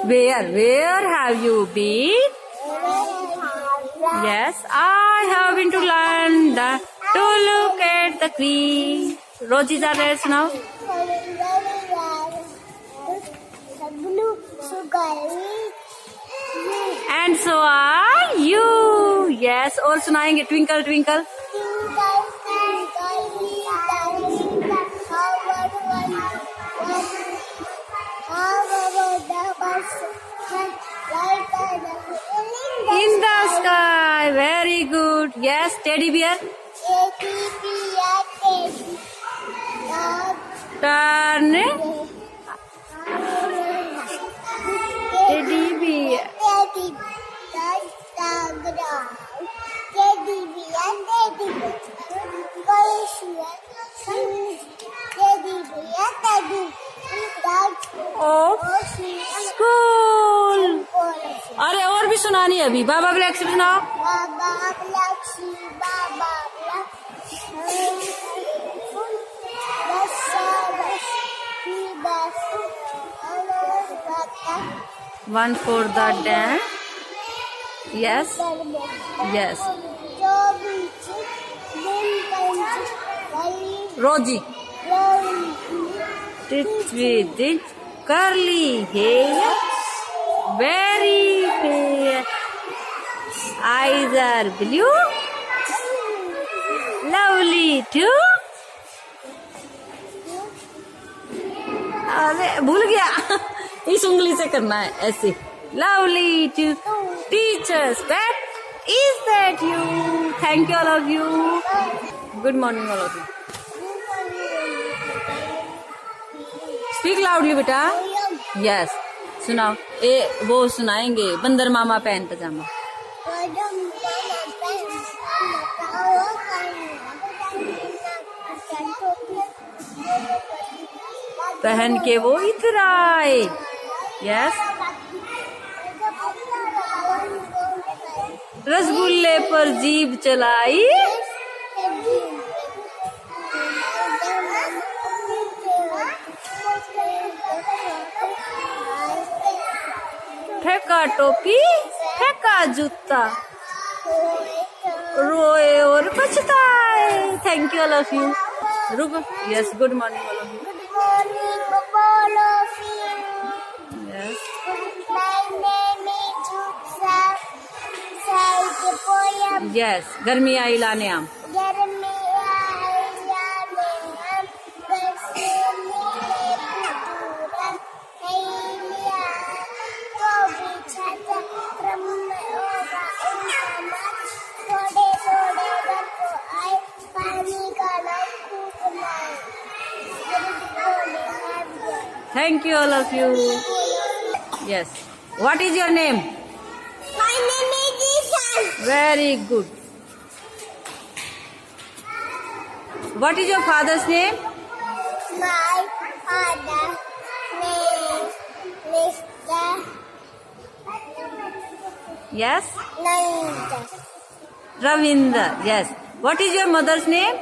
Where have you been? Yes, I have been to London to look at the Queen. Rosie are there now. And so are you. Yes, और सुनाएंगे twinkle twinkle. In the sky, very good. Yes, teddy bear. Turn. Teddy bear. Of school. अरे और भी सुनानी है अभी. Baa baa black से सुनाओ. One for the dam. Yes. Yes. Rosie. Tits with it. Curly hair. Very fair. Eyes are blue. Lovely too. अरे भूल गया. इस उंगली से करना है ऐसे. Lovely too. Teachers pet. Is that you? Thank you all of you. Good morning all of you. Speak loudly बेटा. Yes. सुनाओ. वो सुनाएंगे बंदर मामा पैन पजामा. पहन के वो इधर आए. यस. रसगुल्ले पर जीभ चलाई. फेंका टोपी, फेंका जूता, रोए और पछताए. Thank you all of you. रुको. Yes. Good morning all of you. Yes. Yes. गर्मी आई लाने आम. Thank you all of you. Yes. What is your name? My name is Ishan. Very good. What is your father's name? My father's name is Mr. Yes. Nanda. Ravinder. Yes. What is your mother's name?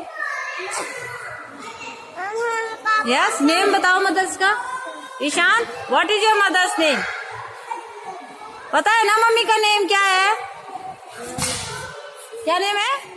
Yes. Name बताओ mother's का. Ishan. What is your mother's name? पता है ना mummy का name क्या है? क्या name है?